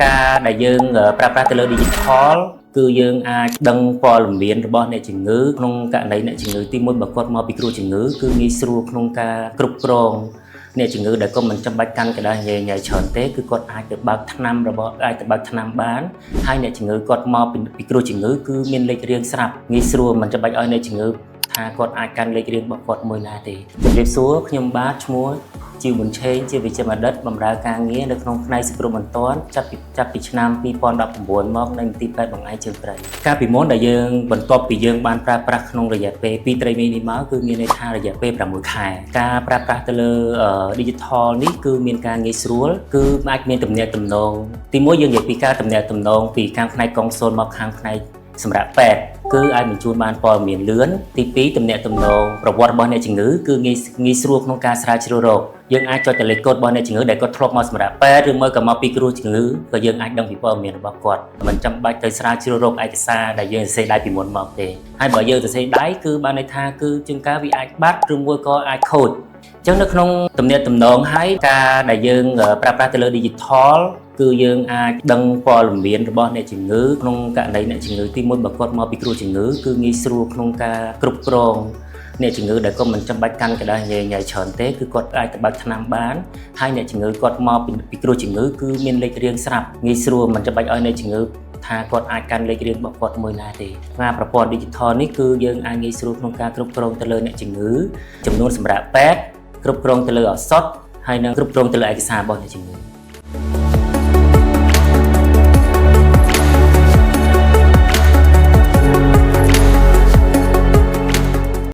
ការដែលយើងប្រើប្រាស់ទៅលើ digital គឺយើងអាចដឹងព័ត៌មានរបស់អ្នកជំងឺក្នុងករណីអ្នកជំងឺទី1បើគាត់មកពីគ្រូជំងឺគឺងាយស្រួលក្នុងការគ្រប់គ្រងអ្នកជំងឺដែលក៏មិនចាំបាច់កាន់កណ្ដាស់ញ៉ៃច្រើនទេគឺគាត់អាចទៅបើកថ្នាំបានហើយអ្នកជំងឺគាត់មកពីគ្រូជំងឺគឺមានលេខរៀងស្រាប់ងាយស្រួលមិនចាំបាច់ឲ្យអ្នកជំងឺថាគាត់អាចកាន់លេខរៀងរបស់គាត់មួយណាទេជំរាបសួរខ្ញុំបាទឈ្មោះជីវប៊ុនឆេងជាវិជ្ជាបណ្ឌិតបម្រើការងារនៅក្នុងផ្នែកសង្គ្រោះបន្ទាន់ចាប់ពីឆ្នាំ2019មកនៅមន្ទីរពេទ្យបង្អែកជើងព្រៃការពីមុនដែលយើងបន្ទាប់ពីយើងបានប្រើប្រាស់ក្នុងរយៈពេល2-3មីនេះមកគឺមានន័យថារយៈពេល6ខែការប្រើប្រាស់ទៅលើ digital នេះគឺមានការងាយស្រួលគឺអាចមានទំនាក់ទំនងទី1យើងនិយាយពីការទំនាក់ទំនងពីខាងផ្នែកកុងស៊ុលមកខាងផ្នែកសម្រាប់ពេទ្យគឺអាចបញ្ជូនបានព័ត៌មានលឿនទី2ទំនាក់ទំនងប្រវត្តិរបស់អ្នកជំងឺគឺងាយស្រួលក្នុងការស្រាវជ្រាវរោគយើងអាចចុចទៅលេខកូដរបស់អ្នកជំងឺដែលគាត់ធ្លាប់មកសម្រាប់ពេទ្យឬក៏មកពីគ្រូជំងឺក៏យើងអាចដឹងពីព័ត៌មានរបស់គាត់មិនចាំបាច់ទៅស្រាវជ្រាវរោគឯកសារដែលយើងសរសេរដៃពីមុនមកទេហើយបើយើងសរសេរដៃគឺបានន័យថាគឺជាងការវាអាចបាត់ឬមួយក៏អាចខូចអញ្ចឹងនៅក្នុងទំនាក់ទំនងហើយការដែលយើងប្រើប្រាស់ទៅលើ digital គឺយើងអាចដឹងព័ត៌មានរបស់អ្នកជំងឺក្នុងករណីអ្នកជំងឺទី1បើគាត់មកពីគ្រូជំងឺគឺងាយស្រួលក្នុងការគ្រប់គ្រងអ្នកជំងឺដែលគាត់មិនចាំបាច់កាន់កណ្ដាស់ញ៉ៃច្រើនទេគឺគាត់អាចទៅបើកថ្នាំបានហើយអ្នកជំងឺគាត់មកពីគ្រូជំងឺគឺមានលេខរៀងស្រាប់ងាយស្រួលមិនចាំបាច់ឲ្យអ្នកជំងឺថាគាត់អាចកាន់លេខរៀងរបស់គាត់មួយណាទេការប្រព័ន្ធ digital នេះគឺយើងអាចងាយស្រួលក្នុងការគ្រប់គ្រងទៅលើអ្នកជំងឺចំនួនសម្រាប់ពេទ្យគ្រប់គ្រងទៅលើឱសថហើយនិងគ្រប់គ្រងទៅលើឯកសាររបស់អ្នកជំងឺ